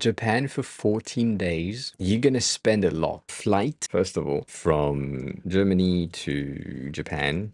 Japan for 14 days, you're gonna spend a lot. Flight, first of all, from Germany to Japan,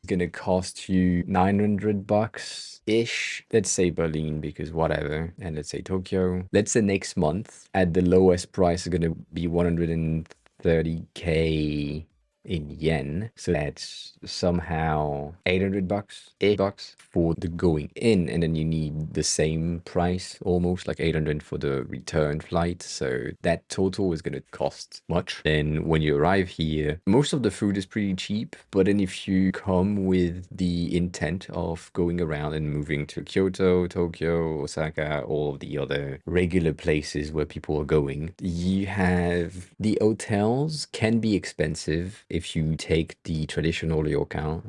gonna cost you 900 bucks ish. Let's say Berlin because whatever, and let's say Tokyo. Let's say next month at the lowest price is gonna be 130k in yen. So that's somehow 800 bucks, 8 bucks for the going in, and then you need the same price, almost like 800 for the return flight. So that total is gonna cost much. Then when you arrive here, most of the food is pretty cheap, but then if you come with the intent of going around and moving to Kyoto, Tokyo, Osaka, all of the other regular places where people are going, you have the hotels can be expensive if you take the traditional ryokan,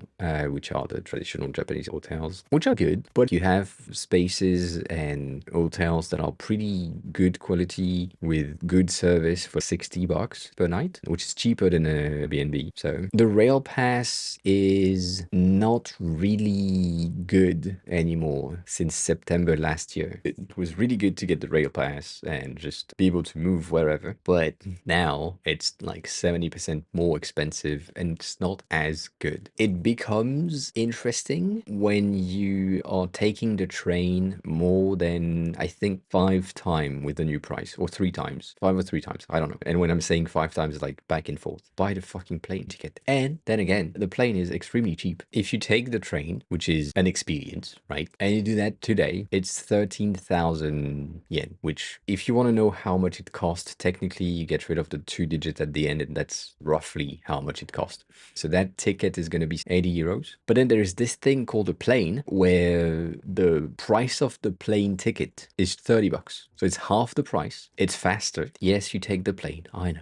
which are the traditional Japanese hotels, which are good, but you have spaces and hotels that are pretty good quality with good service for 60 bucks per night, which is cheaper than a B&B. So the rail pass is not really good anymore since September last year. It was really good to get the rail pass and just be able to move wherever, but now it's like 70% more expensive and it's not as good. It becomes interesting when you are taking the train more than, I think, 5 times with the new price, or 3 times, 5 or 3 times, I don't know. And when I'm saying 5 times, it's like back and forth. Buy the fucking plane ticket. And then again, the plane is extremely cheap. If you take the train, which is an experience, right? And you do that today, it's 13,000 yen, which if you want to know how much it costs, technically you get rid of the 2 digits at the end, and that's roughly how much it costs. So that ticket is going to be 80 euros. But then there's this thing called a plane where the price of the plane ticket is 30 bucks. So it's half the price. It's faster. Yes, you take the plane. I know.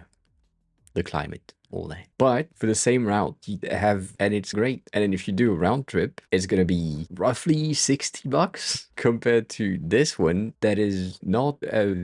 The climate, all that. But for the same route, you have, and it's great. And then if you do a round trip, it's gonna be roughly 60 bucks compared to this one that is not a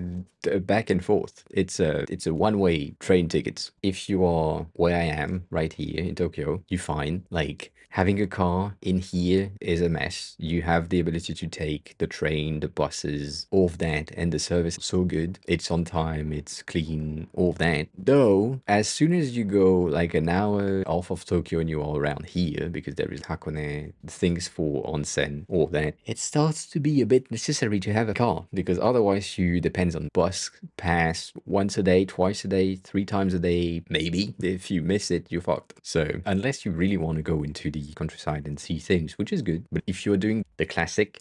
back and forth. It's a one-way train tickets. If you are where I am right here in Tokyo, you find like having a car in here is a mess. You have the ability to take the train, the buses, all of that, and the service is so good. It's on time, it's clean, all of that. Though, as soon as you go like an hour off of Tokyo and you're all around here, because there is Hakone, things for onsen, all of that, it starts to be a bit necessary to have a car, because otherwise you depend on bus pass once a day, twice a day, 3 times a day, maybe. If you miss it, you're fucked. So unless you really want to go into the countryside and see things, which is good, but if you're doing the classic,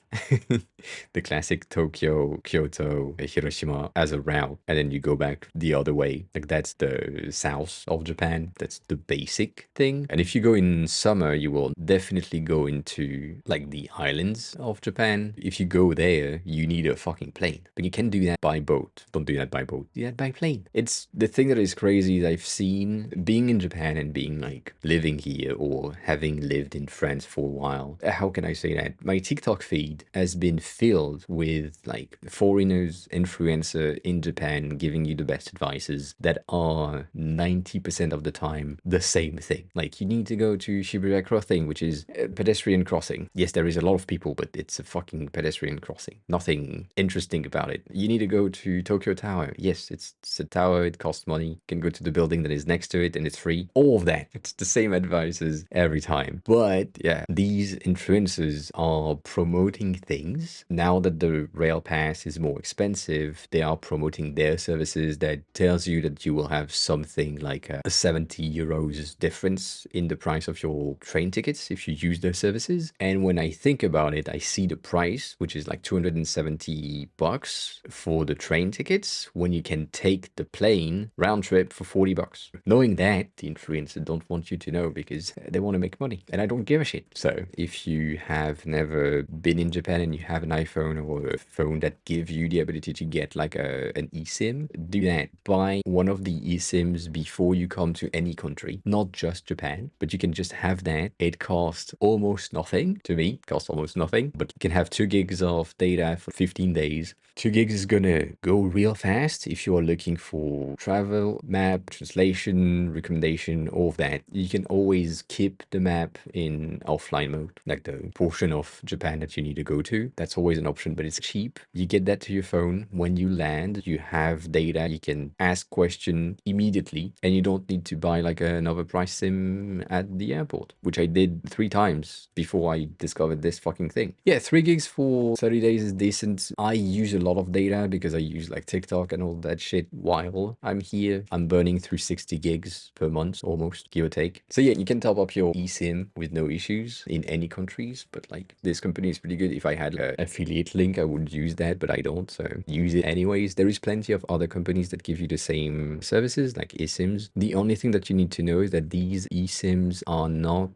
the classic Tokyo, Kyoto, Hiroshima as a route, and then you go back the other way, like that's the south of Japan, that's the basic thing. And if you go in summer, you will definitely go into like the islands of Japan. If you go there, you need a fucking plane, but you can do that by boat. Don't do that by boat, do that by plane. It's the thing that is crazy is I've seen being in Japan and being like living here or having lived in France for a while. How can I say that? My TikTok feed has been filled with like foreigners, influencer in Japan giving you the best advices that are 90% of the time the same thing. Like you need to go to Shibuya Crossing, which is a pedestrian crossing. Yes, there is a lot of people, but it's a fucking pedestrian crossing. Nothing interesting about it. You need to go to Tokyo Tower. Yes, it's a tower. It costs money. You can go to the building that is next to it and it's free. All of that. It's the same advices every time. But yeah, these influencers are promoting things. Now that the rail pass is more expensive, they are promoting their services that tells you that you will have something like a 70 euros difference in the price of your train tickets if you use their services. And when I think about it, I see the price, which is like 270 bucks for the train tickets, when you can take the plane round trip for 40 bucks. Knowing that, the influencers don't want you to know because they want to make money, and I don't give a shit. So if you have never been in Japan and you have an iPhone or a phone that give you the ability to get like an eSIM, do that. Buy one of the eSIMs before you come to any country, not just Japan, but you can just have that. It costs almost nothing to me, costs almost nothing, but you can have 2 gigs of data for 15 days, 2 gigs is gonna go real fast if you are looking for travel, map, translation, recommendation, all of that. You can always keep the map in offline mode, like the portion of Japan that you need to go to. That's always an option, but it's cheap. You get that to your phone. When you land, you have data. You can ask question immediately, and you don't need to buy like another price sim at the airport, which I did 3 times before I discovered this fucking thing. Yeah, 3 gigs for 30 days is decent. I use a lot of data because I use like TikTok and all that shit while I'm here. I'm burning through 60 gigs per month almost, give or take. So yeah, you can top up your eSIM with no issues in any countries, but like this company is pretty good. If I had an affiliate link, I would use that, but I don't, so use it anyways. There is plenty of other companies that give you the same services like eSIMs. The only thing that you need to know is that these eSIMs are not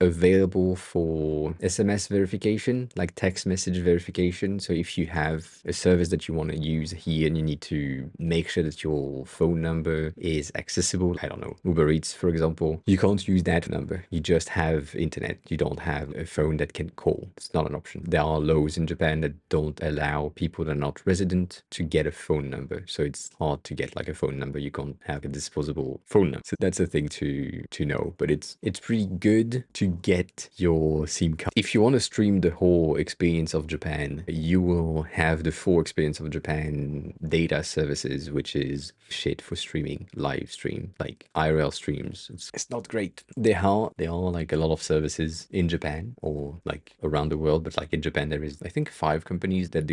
available for SMS verification, like text message verification. So if you have a service that you want to use here and you need to make sure that your phone number is accessible, I don't know, Uber Eats, for example, you can't use that number. You just have internet. You don't have a phone that can call. It's not an option. There are laws in Japan that don't allow people that are not resident to get a phone number. So it's hard to get like a phone number. You can't have a disposable phone number. So that's a thing to know. But it's pretty good to get your SIM card. If you want to stream the whole experience of Japan, you will have the full experience of Japan data services, which is shit for streaming, live stream, like IRL streams. It's not great. There are like a lot of services in Japan or like around the world, but like in Japan, there is, I think, 5 companies that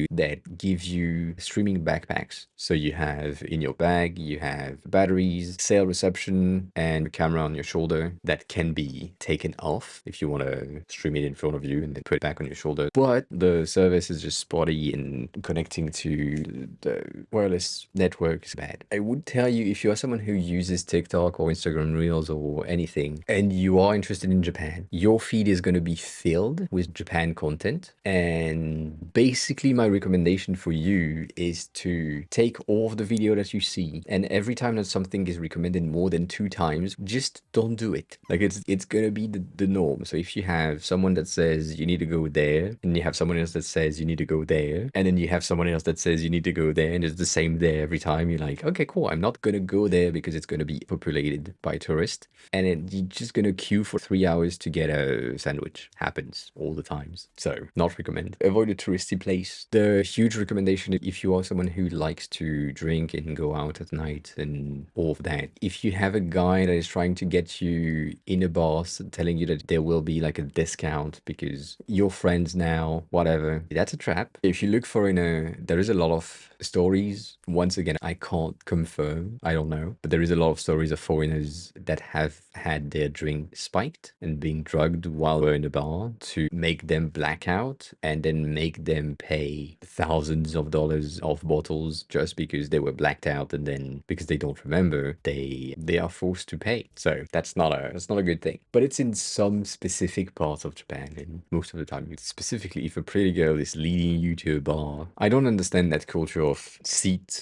give you streaming backpacks. So you have in your bag, you have batteries, cell reception, and camera on your shoulder that can be taken off if you want to stream it in front of you and then put it back on your shoulder. But the service is just spotty and connecting to the wireless network is bad. I would tell you, if you are someone who uses TikTok or Instagram Reels or anything, and you are interested in Japan, your feed is going to be filled with Japan content. And basically my recommendation for you is to take all of the video that you see, and every time that something is recommended more than 2 times, just don't do it. Like it's gonna be the norm. So if you have someone that says you need to go there, and you have someone else that says you need to go there, and then you have someone else that says you need to go there, and it's the same there every time, you're like, okay, cool, I'm not gonna go there because it's gonna be populated by tourists, and you're just gonna queue for 3 hours to get a sandwich. Happens all the times. So not recommend. Avoid a touristy place. The huge recommendation, if you are someone who likes to drink and go out at night and all of that, if you have a guy that is trying to get you in a bar telling you that there will be like a discount because you're friends now, whatever, that's a trap. If you look for there is a lot of stories. Once again, I can't confirm, I don't know, but there is a lot of stories of foreigners that have had their drink spiked and being drugged while we're in the bar to make them black out and then make them pay thousands of dollars of bottles just because they were blacked out, and then because they don't remember, they are forced to pay. So that's not a good thing. But it's in some specific parts of Japan, and most of the time, specifically if a pretty girl is leading you to a bar. I don't understand that culture of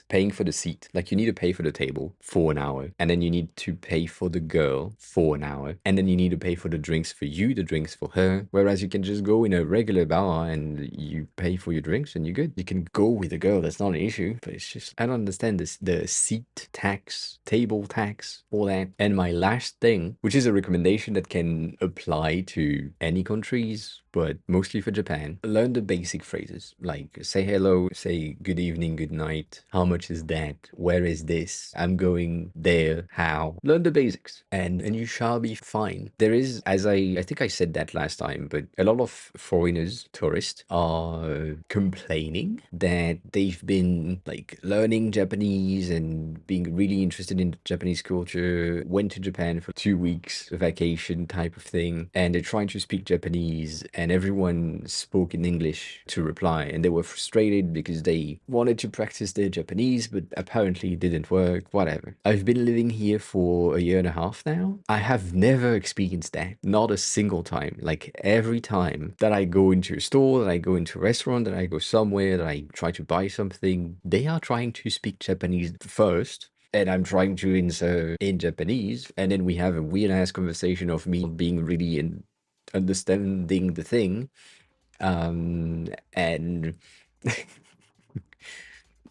paying for the seat. Like, you need to pay for the table for an hour, and then you need to pay for the girl for an hour, and then you need to pay for the drinks for you, the drinks for her. Whereas you can just go in a regular bar and you pay for your drinks and you're good. You can go with a girl, that's not an issue. But it's just, I don't understand this, the seat tax, table tax, all that. And my last thing, which is a recommendation that can apply to any countries, but mostly for Japan, learn the basic phrases like say hello, say good evening, good night, how much is that, where is this, I'm going there, how. Learn the basics and you shall be fine. There is, as I think I said that last time, but a lot of foreigners, tourists, are complaining that they've been like learning Japanese and being really interested in Japanese culture, went to Japan for 2 weeks vacation type of thing, and they're trying to speak Japanese and everyone spoke in English to reply, and they were frustrated because they wanted to practice their Japanese but apparently it didn't work. Whatever. I've been living here for a year and a half now. I have never experienced that, not a single time. Like, every time that I go into a store, that I go into a restaurant, that I go somewhere, that I try to buy something, they are trying to speak Japanese first, and I'm trying to answer in Japanese, and then we have a weird ass conversation of me being really understanding the thing, And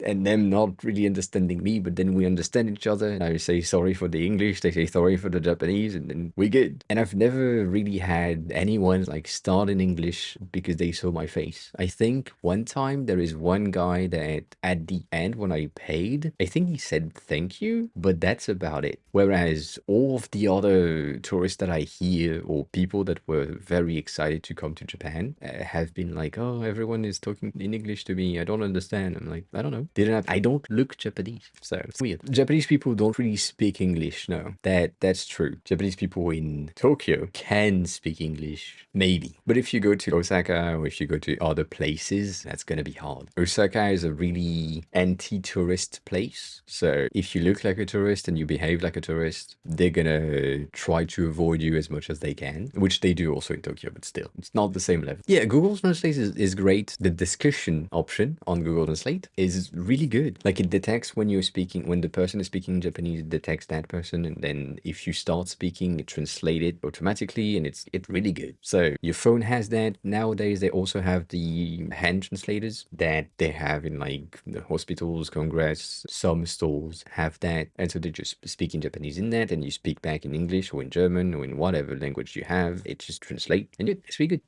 and them not really understanding me, but then we understand each other. And I say sorry for the English, they say sorry for the Japanese, and then we good. And I've never really had anyone like start in English because they saw my face. I think one time there is one guy that at the end when I paid, I think he said thank you, but that's about it. Whereas all of the other tourists that I hear or people that were very excited to come to Japan have been like, oh, everyone is talking in English to me. I don't understand. I'm like, I don't know. Didn't have, I don't look Japanese, so it's weird. Japanese people don't really speak English. No, that's true. Japanese people in Tokyo can speak English, maybe. But if you go to Osaka or if you go to other places, that's gonna be hard. Osaka is a really anti-tourist place. So if you look like a tourist and you behave like a tourist, they're gonna try to avoid you as much as they can, which they do also in Tokyo, but still, it's not the same level. Yeah, Google Translate is great. The discussion option on Google Translate is really good. Like it detects when you're speaking, when the person is speaking Japanese, it detects that person, and then if you start speaking, it translates it automatically, and it's really good. So your phone has that. Nowadays, they also have the hand translators that they have in like the hospitals, congress, some stores have that, and so they just speak in Japanese in that, and you speak back in English or in German or in whatever language you have. It just translates, and it's really good.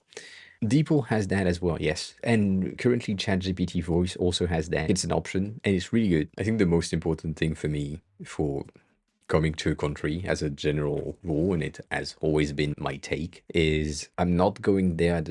DeepL has that as well, yes. And currently ChatGPT Voice also has that. It's an option and it's really good. I think the most important thing for me for coming to a country as a general rule, and it has always been my take, is I'm not going there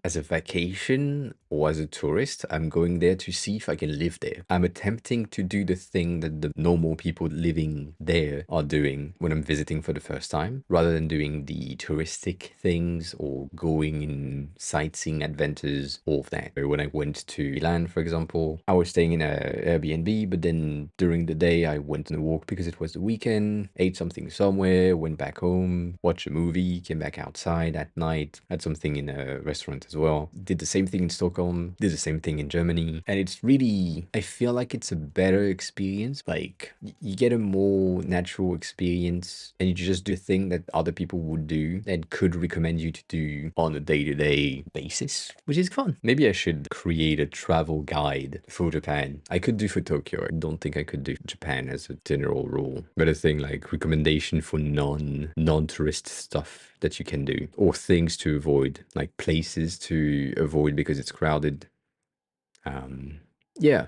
as a vacation or as a tourist. I'm going there to see if I can live there. I'm attempting to do the thing that the normal people living there are doing when I'm visiting for the first time, rather than doing the touristic things or going in sightseeing adventures, all of that. So when I went to Milan, for example, I was staying in a Airbnb, but then during the day I went on a walk because it was the weekend, ate something somewhere, went back home, watched a movie, came back outside at night, had something in a restaurant as well. Did the same thing in Stockholm, did the same thing in Germany. And it's really, I feel like it's a better experience. Like you get a more natural experience and you just do a thing that other people would do and could recommend you to do on a day-to-day basis, which is fun. Maybe I should create a travel guide for Japan. I could do for Tokyo. I don't think I could do Japan as a general rule, but a thing like recommendation for non-tourist stuff that you can do, or things to avoid, like places to avoid because it's crowded. Um, yeah,